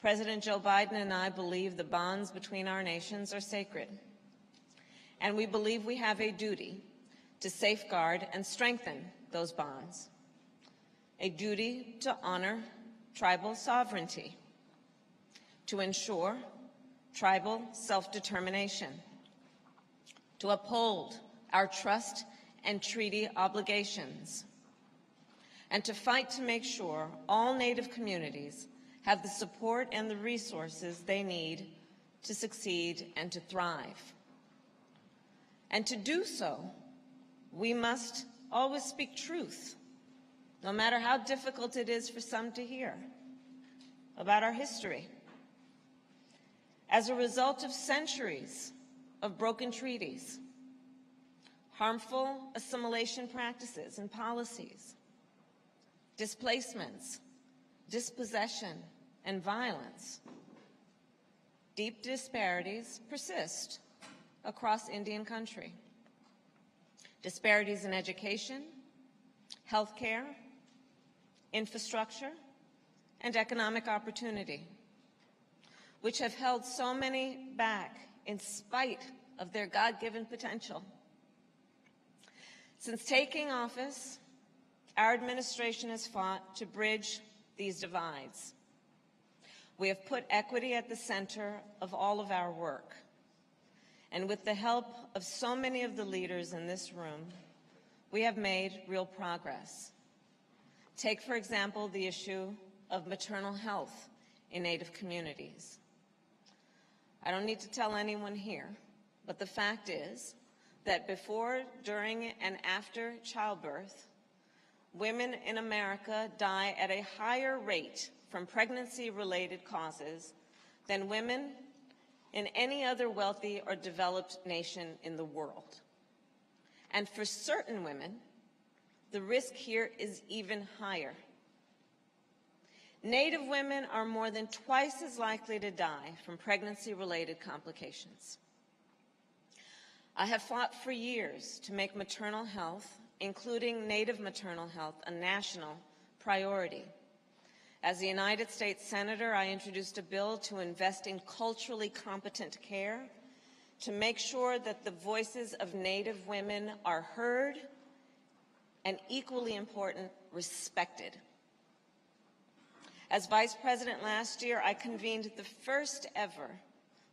President Joe Biden and I believe the bonds between our nations are sacred, and we believe we have a duty to safeguard and strengthen those bonds, a duty to honor tribal sovereignty, to ensure tribal self-determination, to uphold our trust and treaty obligations, and to fight to make sure all Native communities have the support and the resources they need to succeed and to thrive. And to do so, we must always speak truth, no matter how difficult it is for some to hear, about our history. As a result of centuries of broken treaties, harmful assimilation practices and policies, displacements, dispossession, and violence, deep disparities persist across Indian country. Disparities in education, healthcare, infrastructure, and economic opportunity, which have held so many back in spite of their God-given potential. Since taking office, our administration has fought to bridge these divides. We have put equity at the center of all of our work. And with the help of so many of the leaders in this room, we have made real progress. Take, for example, the issue of maternal health in Native communities. I don't need to tell anyone here, but the fact is that before, during, and after childbirth, women in America die at a higher rate from pregnancy-related causes than women in any other wealthy or developed nation in the world. And for certain women, the risk here is even higher. Native women are more than twice as likely to die from pregnancy-related complications. I have fought for years to make maternal health, including Native maternal health, a national priority. As a United States Senator, I introduced a bill to invest in culturally competent care, to make sure that the voices of Native women are heard and, equally important, respected. As Vice President last year, I convened the first ever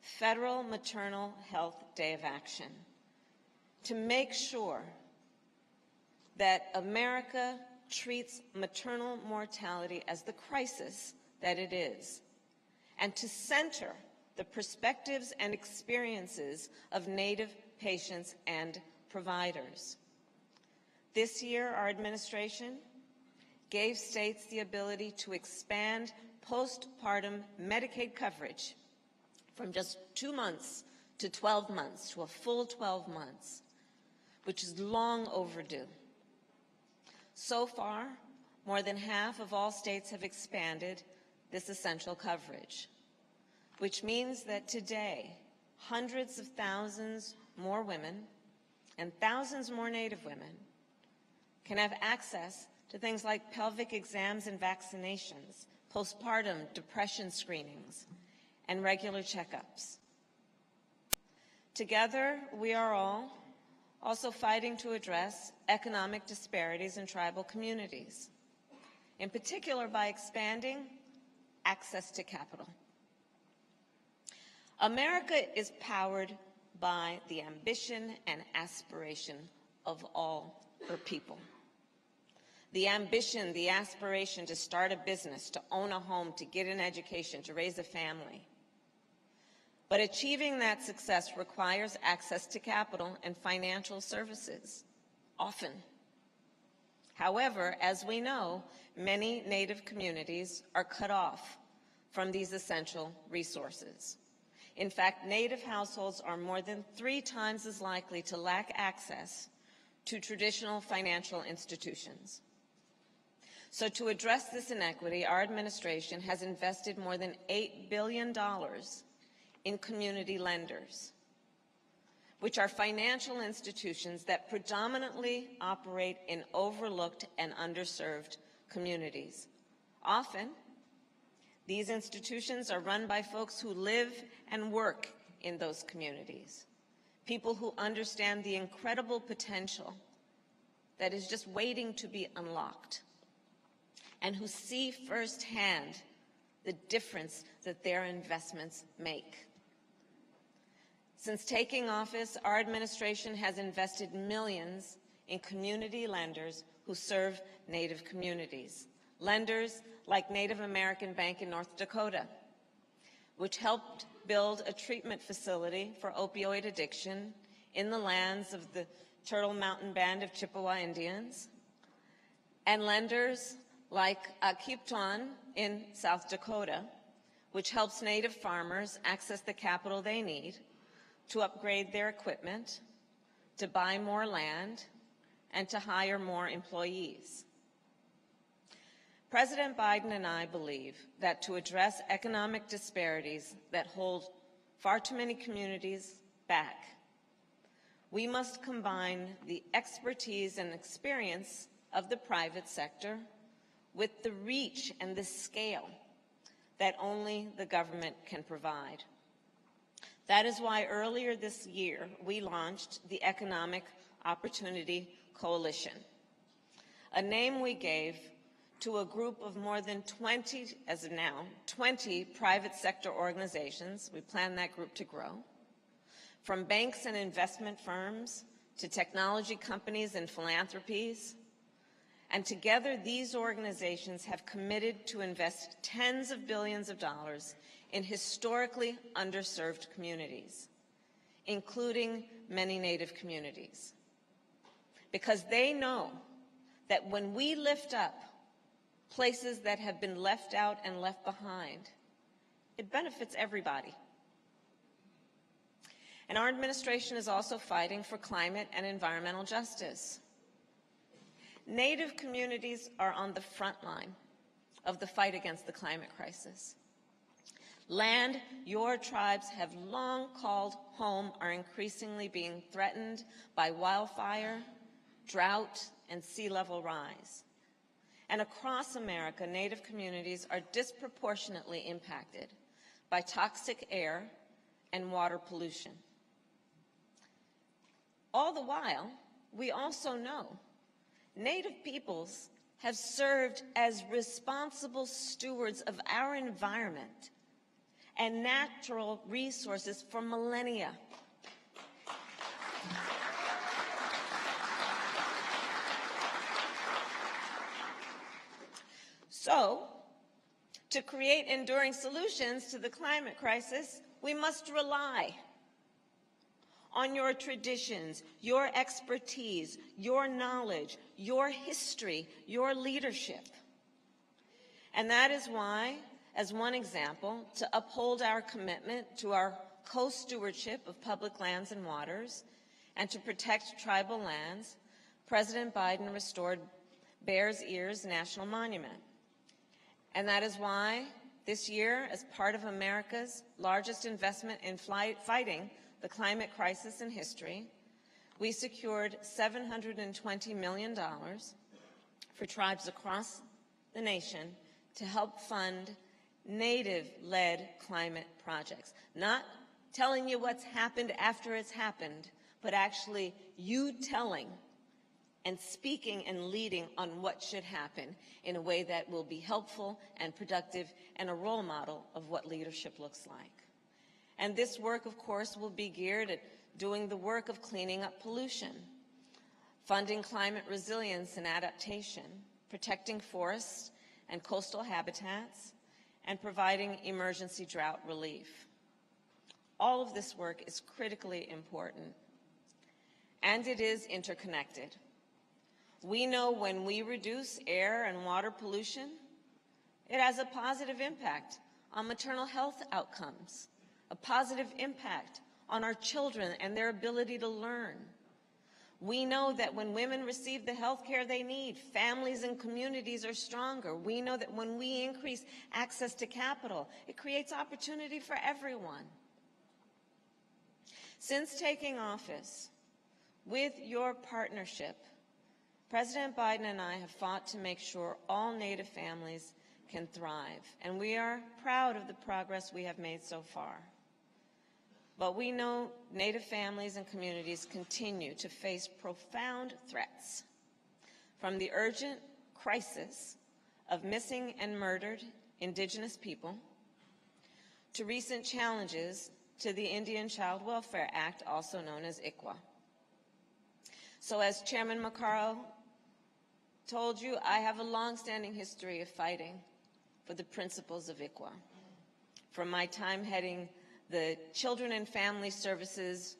Federal Maternal Health Day of Action to make sure that America treats maternal mortality as the crisis that it is, and to center the perspectives and experiences of Native patients and providers. This year, our administration gave states the ability to expand postpartum Medicaid coverage from just 2 months to 12 months, to a full 12 months, which is long overdue. So far, more than half of all states have expanded this essential coverage, which means that today, hundreds of thousands more women and thousands more Native women can have access to things like pelvic exams and vaccinations, postpartum depression screenings, and regular checkups. Together, we are all also fighting to address economic disparities in tribal communities, in particular by expanding access to capital. America is powered by the ambition and aspiration of all her people. The ambition, the aspiration to start a business, to own a home, to get an education, to raise a family. But achieving that success requires access to capital and financial services, often. However, as we know, many Native communities are cut off from these essential resources. In fact, Native households are more than 3 times as likely to lack access to traditional financial institutions. So to address this inequity, our administration has invested more than $8 billion in community lenders, which are financial institutions that predominantly operate in overlooked and underserved communities. Often, These institutions are run by folks who live and work in those communities, people who understand the incredible potential that is just waiting to be unlocked, and who see firsthand the difference that their investments make. Since taking office, our administration has invested millions in community lenders who serve Native communities. Lenders like Native American Bank in North Dakota, which helped build a treatment facility for opioid addiction in the lands of the Turtle Mountain Band of Chippewa Indians, and lenders like Kipton in South Dakota, which helps Native farmers access the capital they need to upgrade their equipment, to buy more land, and to hire more employees. President Biden and I believe that to address economic disparities that hold far too many communities back, we must combine the expertise and experience of the private sector with the reach and the scale that only the government can provide. That is why earlier this year we launched the Economic Opportunity Coalition, a name we gave to a group of more than 20, as of now, 20 private sector organizations. We plan that group to grow. From banks and investment firms to technology companies and philanthropies. And together, these organizations have committed to invest tens of billions of dollars in historically underserved communities, including many Native communities. Because they know that when we lift up places that have been left out and left behind, it benefits everybody. And our administration is also fighting for climate and environmental justice. Native communities are on the front line of the fight against the climate crisis. Land your tribes have long called home are increasingly being threatened by wildfire, drought, and sea level rise. And across America, Native communities are disproportionately impacted by toxic air and water pollution. All the while, we also know Native peoples have served as responsible stewards of our environment and natural resources for millennia. So, to create enduring solutions to the climate crisis, we must rely on your traditions, your expertise, your knowledge, your history, your leadership. And that is why, as one example, to uphold our commitment to our co-stewardship of public lands and waters and to protect tribal lands, President Biden restored Bears Ears National Monument. And that is why this year, as part of America's largest investment in fighting the climate crisis in history, we secured $720 million for tribes across the nation to help fund Native-led climate projects. Not telling you what's happened after it's happened, but actually you telling and speaking and leading on what should happen in a way that will be helpful and productive and a role model of what leadership looks like. And this work, of course, will be geared at doing the work of cleaning up pollution, funding climate resilience and adaptation, protecting forests and coastal habitats, and providing emergency drought relief. All of this work is critically important, and it is interconnected. We know when we reduce air and water pollution, it has a positive impact on maternal health outcomes, a positive impact on our children and their ability to learn. We know that when women receive the health care they need, families and communities are stronger. We know that when we increase access to capital, it creates opportunity for everyone. Since taking office, with your partnership, President Biden and I have fought to make sure all Native families can thrive, and we are proud of the progress we have made so far. But we know Native families and communities continue to face profound threats, from the urgent crisis of missing and murdered Indigenous people to recent challenges to the Indian Child Welfare Act, also known as ICWA. So as Chairman Maccaro told you, I have a long-standing history of fighting for the principles of ICWA. From my time heading the Children and Family Services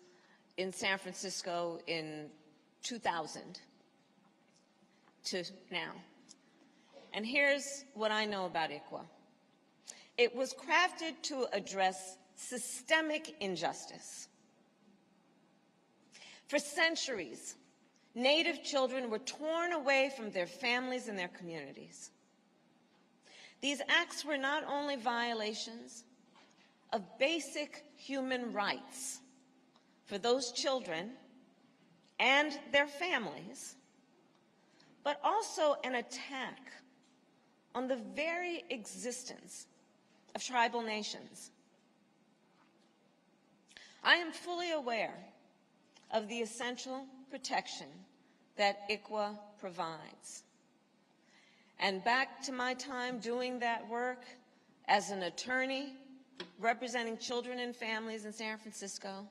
in San Francisco in 2000 to now. And here's what I know about ICWA. It was crafted to address systemic injustice. For centuries, Native children were torn away from their families and their communities. These acts were not only violations of basic human rights for those children and their families, but also an attack on the very existence of tribal nations. I am fully aware of the essential protection that ICWA provides. And back to my time doing that work as an attorney representing children and families in San Francisco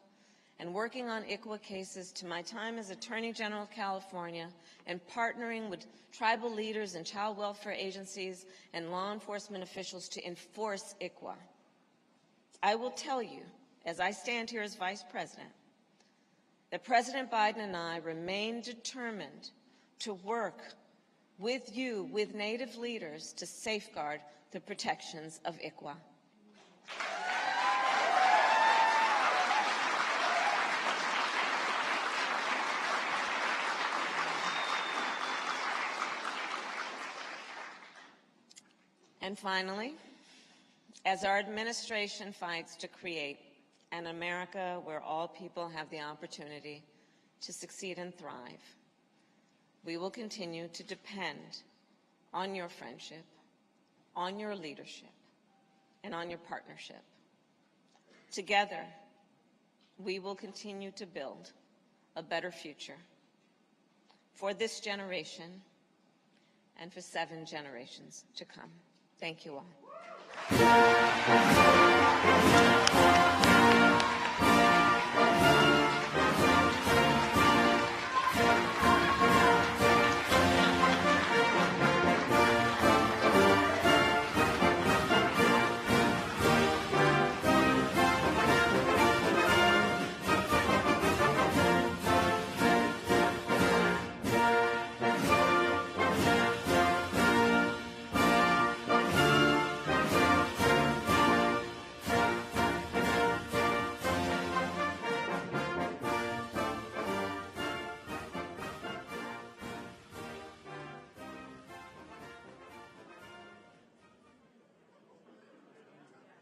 and working on ICWA cases, to my time as Attorney General of California and partnering with tribal leaders and child welfare agencies and law enforcement officials to enforce ICWA. I will tell you, as I stand here as Vice President, that President Biden and I remain determined to work with you, with Native leaders, to safeguard the protections of ICWA. And finally, as our administration fights to create an America where all people have the opportunity to succeed and thrive, we will continue to depend on your friendship, on your leadership, and on your partnership. Together, we will continue to build a better future for this generation and for 7 generations to come. Thank you all.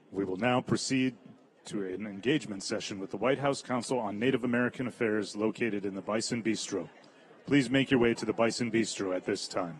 We will now proceed to an engagement session with the White House Council on Native American Affairs located in the Bison Bistro. Please make your way to the Bison Bistro at this time.